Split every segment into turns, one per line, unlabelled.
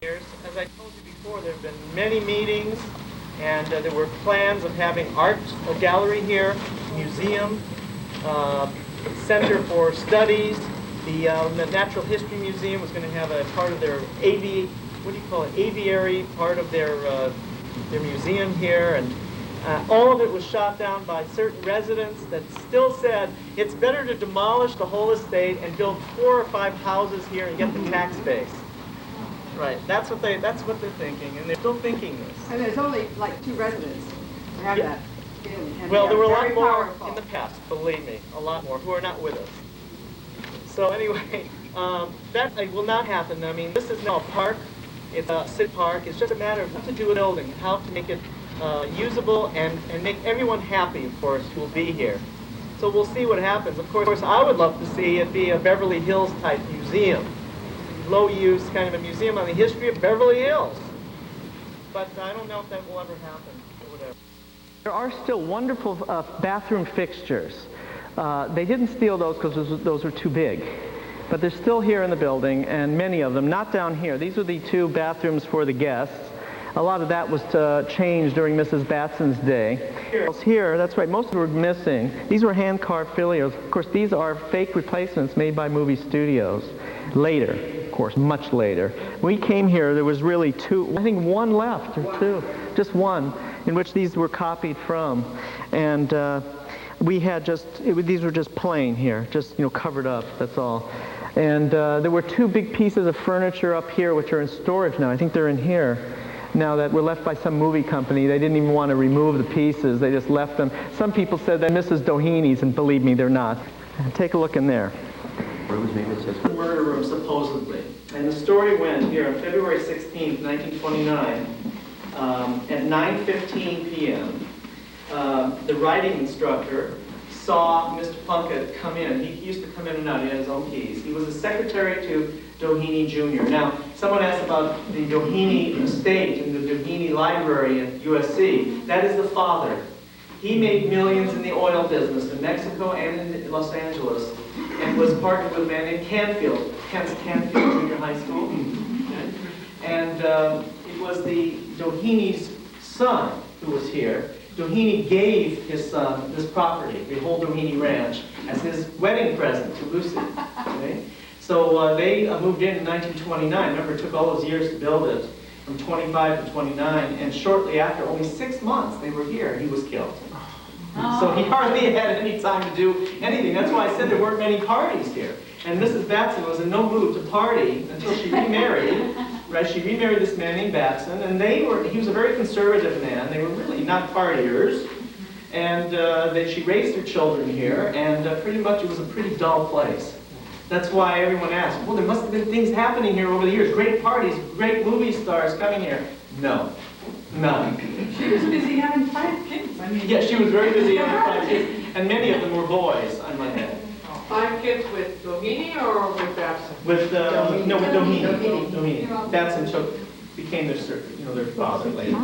As I told you before, there have been many meetings, and there were plans of having art gallery here, museum, center for studies. The Natural History Museum was going to have a part of their aviary part of their museum here, and all of it was shot down by certain residents that still said it's better to demolish the whole estate and build 4 or 5 houses here and get the tax base. Right, that's what they're thinking, and they're still thinking this.
And there's only like 2 residents who have that feeling. And
well, there were a lot more
powerful
in the past, believe me, a lot more, who are not with us. So anyway, that will not happen. I mean, this is now a park. It's a city park. It's just a matter of what to do with building, how to make it usable and make everyone happy, of course, who will be here. So we'll see what happens. Of course, I would love to see it be a Beverly Hills type museum. Low use kind of a museum on the history of Beverly Hills. But I don't know if that will ever happen or whatever. There are still wonderful bathroom fixtures. They didn't steal those because those were too big. But they're still here in the building, and many of them, not down here. These are the 2 bathrooms for the guests. A lot of that was changed during Mrs. Batson's day. Here, that's right, most of them were missing. These were hand-carved folios. Of course, these are fake replacements made by movie studios. Later, of course, much later. When we came here, there was really 2, I think 1 left, or 2, just 1, in which these were copied from. And we had these were just plain here, just, covered up, that's all. And there were 2 big pieces of furniture up here which are in storage now. I think they're in here now, that were left by some movie company. They didn't even want to remove the pieces. They just left them. Some people said they're Mrs. Doheny's, and believe me, they're not. Take a look in there. The murder room, supposedly. And the story went here on February 16th, 1929, at 9:15 p.m. The writing instructor saw Mr. Plunkett come in. He used to come in and out. He had his own keys. He was a secretary to Doheny Jr. Now, someone asked about the Doheny estate and the Doheny library at USC. That is the father. He made millions in the oil business in Mexico and in Los Angeles, and was partnered with a man named Canfield, Canfield Junior High School. And it was the Doheny's son who was here. Doheny gave his son this property, the whole Doheny Ranch, as his wedding present to Lucy. Okay? So they moved in 1929. Remember, it took all those years to build it, from 25 to 29, and shortly after, only 6 months, they were here, he was killed. So he hardly had any time to do anything. That's why I said there weren't many parties here. And Mrs. Batson was in no mood to party until she remarried. Right? She remarried this man named Batson, and he was a very conservative man. They were really not partiers. And she raised her children here, and pretty much it was a pretty dull place. That's why everyone asked, well, there must have been things happening here over the years. Great parties, great movie stars coming here. No. None.
She was busy having 5 kids.
Yeah, she was very busy having 5 kids. And many of them were boys, I might add.
5 kids with Doheny or with Batson?
With Doheny. Batson became their father later.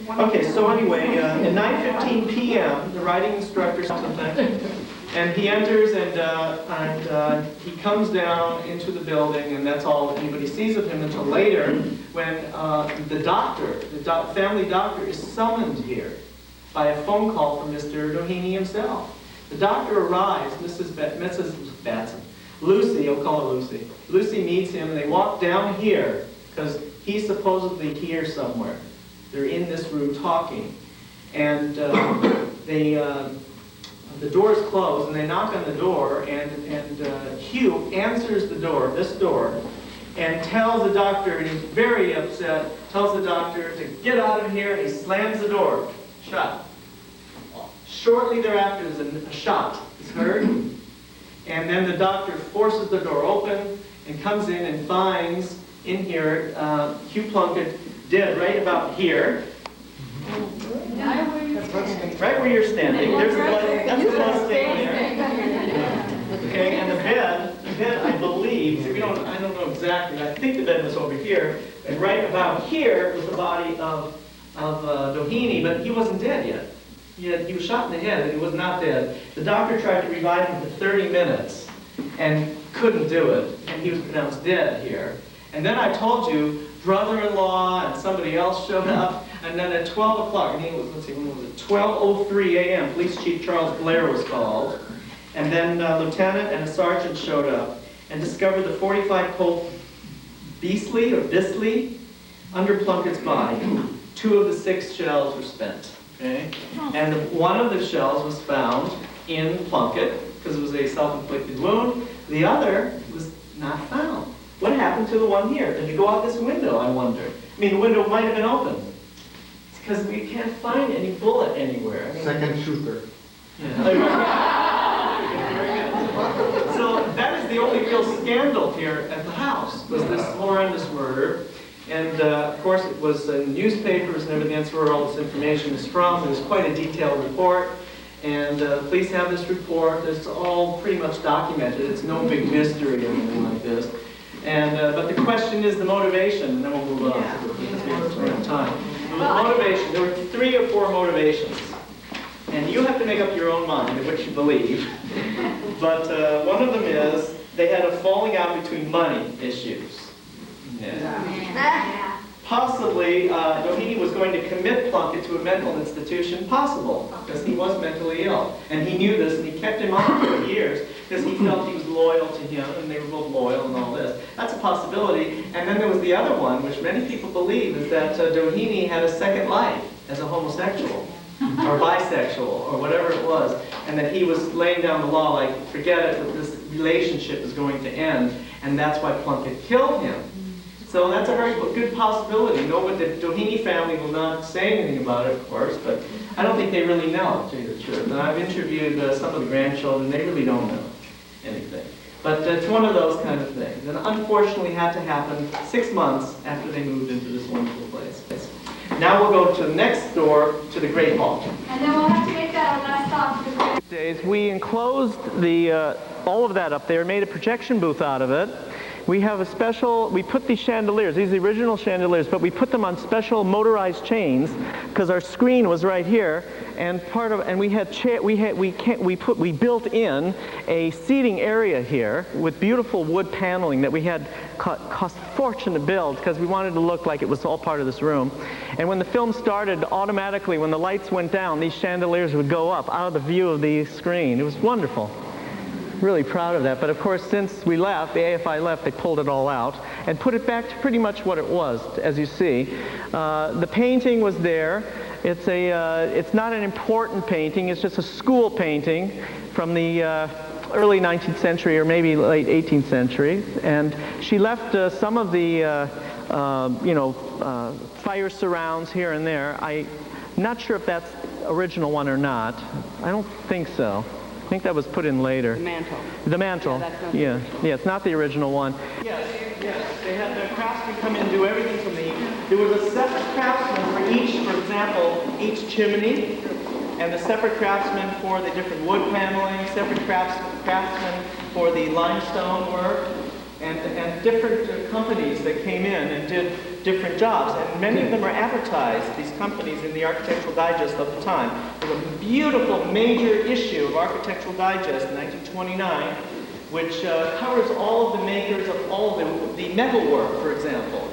Okay, so anyway, at 9:15 p.m., the writing instructor something, and he enters and he comes down into the building, and that's all anybody sees of him until later, when the doctor, family doctor, is summoned here by a phone call from Mr. Doheny himself. The doctor arrives, Mrs. Batson, Lucy, I'll call her Lucy. Lucy meets him, and they walk down here, because he's supposedly here somewhere. They're in this room talking. And the door's closed, and they knock on the door, and Hugh answers the door, this door, and tells the doctor, and he's very upset, tells the doctor to get out of here, and he slams the door shut. Shortly thereafter, there's a shot is heard, and then the doctor forces the door open and comes in and finds in here Hugh Plunkett dead right about here. Right where you're standing. There's the blood. That's the blood stain there. Okay, and the bed, I believe, I don't know exactly. I think the bed was over here, and right about here was the body of Doheny, but he wasn't dead yet. He was shot in the head, and he was not dead. The doctor tried to revive him for 30 minutes and couldn't do it, and he was pronounced dead here. And then I told you, brother-in-law and somebody else showed up, and then at 12 o'clock, I think it was, let's see, when was it? 12:03 a.m., Police Chief Charles Blair was called. And then a lieutenant and a sergeant showed up and discovered the 45-Colt Beastly under Plunkett's body. 2 of the 6 shells were spent. Okay? And one of the shells was found in Plunkett because it was a self-inflicted wound. The other was not found. What happened to the one here? Did you go out this window, I wonder? I mean, the window might have been open. It's because we can't find any bullet anywhere. I mean,
Second shooter.
So that is the only real scandal here at the house, was this horrendous murder. And of course it was in newspapers and everything. That's where all this information is from. It was quite a detailed report. And the police have this report. It's all pretty much documented. It's no big mystery or anything like this. And but the question is the motivation, and then we'll move on because we have time. The motivation. There were 3 or 4 motivations. And you have to make up your own mind of which you believe. But one of them is they had a falling out between money issues. Yeah. Possibly, Doheny was going to commit Plunkett to a mental institution. Possible, because he was mentally ill. And he knew this, and he kept him on for years because he felt he was loyal to him, and they were both loyal and all this. That's a possibility. And then there was the other one, which many people believe, is that Doheny had a second life as a homosexual. Or bisexual, or whatever it was, and that he was laying down the law, like, forget it, that this relationship is going to end, and that's why Plunkett killed him. So that's a very good possibility. No, but the Doheny family will not say anything about it, of course, but I don't think they really know, to tell you the truth. And I've interviewed some of the grandchildren, they really don't know anything. But it's one of those kind of things. And unfortunately had to happen 6 months after they moved into this wonderful place. Now we'll go to next door to the Great Hall.
And then we'll have to make that our last stop to the Great
Days, we enclosed the all of that up there, made a projection booth out of it. We have a special, we put these chandeliers, these are the original chandeliers, but we put them on special motorized chains because our screen was right here, and we built in a seating area here with beautiful wood paneling that we had cost a fortune to build because we wanted to look like it was all part of this room. And when the film started, automatically when the lights went down, these chandeliers would go up out of the view of the screen. It was wonderful. Really proud of that. But of course, since we left, the AFI left, they pulled it all out and put it back to pretty much what it was, as you see. The painting was there. It's not an important painting. It's just a school painting from the early 19th century or maybe late 18th century. And she left some of the, fire surrounds here and there. I'm not sure if that's the original one or not. I don't think so. I think that was put in later.
The mantle.
The mantle. Yeah, it's not the original one. Yes. They had the craftsmen come in and do everything from there was a separate craftsman for each, for example, each chimney, and a separate craftsman for the different wood paneling, separate craftsman for the limestone work, and different companies that came in and did different jobs. And many of them are advertised, these companies, in the Architectural Digest of the time. There's a beautiful major issue of Architectural Digest in 1929, which covers all of the makers of all of the metalwork, for example.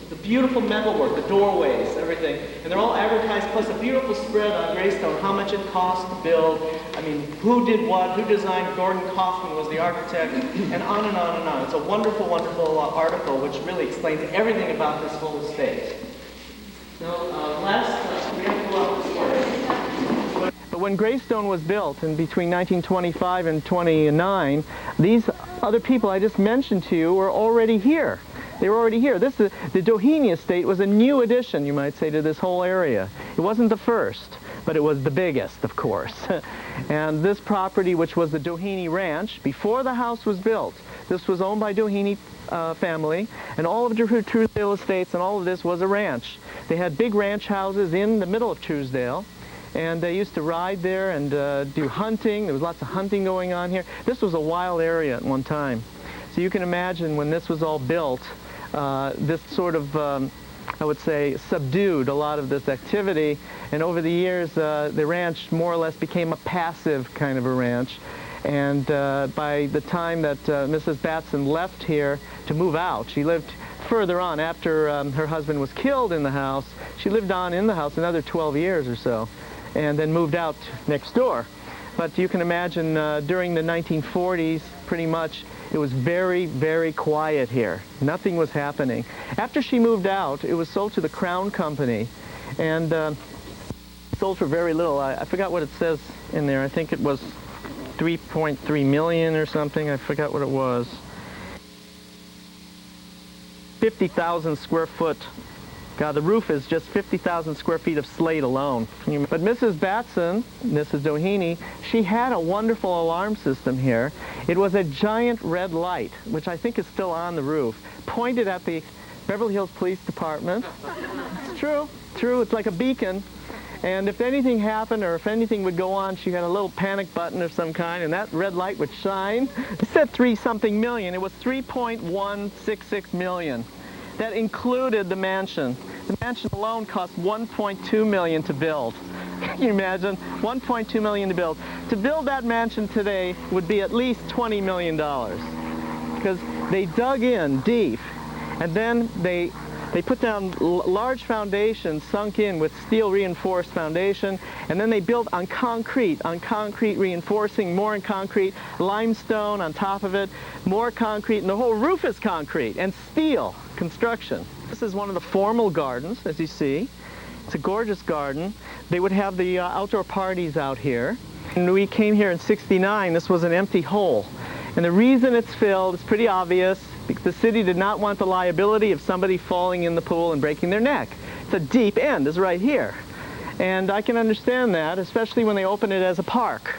The beautiful metalwork, the doorways, everything. And they're all advertised, plus a beautiful spread on Greystone, how much it cost to build. I mean, who did what, who designed, Gordon Kaufman was the architect, and on and on and on. It's a wonderful, wonderful article which really explains everything about this whole estate. So, we have to go up this way. But when Greystone was built in between 1925 and 29, these other people I just mentioned to you were already here. They were already here. The Doheny estate was a new addition, you might say, to this whole area. It wasn't the first, but it was the biggest, of course. And this property, which was the Doheny Ranch, before the house was built, this was owned by Doheny family, and all of Truesdale Estates and all of this was a ranch. They had big ranch houses in the middle of Truesdale, and they used to ride there and do hunting. There was lots of hunting going on here. This was a wild area at one time. So you can imagine when this was all built, this sort of, I would say, subdued a lot of this activity. And over the years, the ranch more or less became a passive kind of a ranch. And by the time that Mrs. Batson left here to move out, she lived further on. After her husband was killed in the house, she lived on in the house another 12 years or so, and then moved out next door. But you can imagine during the 1940s, pretty much, it was very, very quiet here. Nothing was happening. After she moved out, it was sold to the Crown Company, and sold for very little. I forgot what it says in there. I think it was 3.3 million or something. I forgot what it was. 50,000 square foot. God, the roof is just 50,000 square feet of slate alone. But Mrs. Batson, Mrs. Doheny, she had a wonderful alarm system here. It was a giant red light, which I think is still on the roof, pointed at the Beverly Hills Police Department. It's true, true. It's like a beacon. And if anything happened or if anything would go on, she had a little panic button of some kind, and that red light would shine. It said 3-something million. It was 3.166 million. That included the mansion. The mansion alone cost 1.2 million to build. Can you imagine? 1.2 million to build. To build that mansion today would be at least $20 million, because they dug in deep, and then they put down large foundations sunk in with steel reinforced foundation, and then they built on concrete reinforcing, more in concrete, limestone on top of it, more concrete, and the whole roof is concrete and steel construction. This is one of the formal gardens, as you see. It's a gorgeous garden. They would have the outdoor parties out here. When we came here in '69, this was an empty hole. And the reason it's filled is pretty obvious. The city did not want the liability of somebody falling in the pool and breaking their neck. The deep end is right here. And I can understand that, especially when they open it as a park.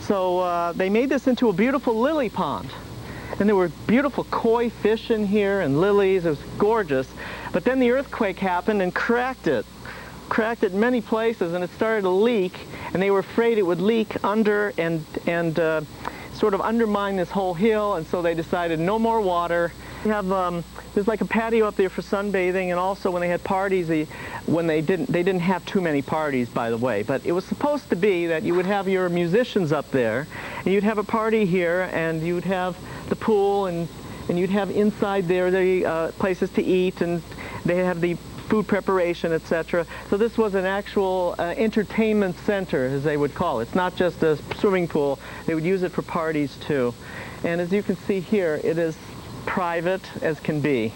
So they made this into a beautiful lily pond. And there were beautiful koi fish in here and lilies. It was gorgeous. But then the earthquake happened and cracked it in many places, and it started to leak. And they were afraid it would leak under and sort of undermine this whole hill, and so they decided no more water. We have there's like a patio up there for sunbathing, and also when they had parties, they didn't have too many parties, by the way, but it was supposed to be that you would have your musicians up there, and you'd have a party here, and you'd have the pool, and you'd have inside there the places to eat, and they have the food preparation, etc. So this was an actual entertainment center, as they would call it. It's not just a swimming pool. They would use it for parties too. And as you can see here, it is private as can be.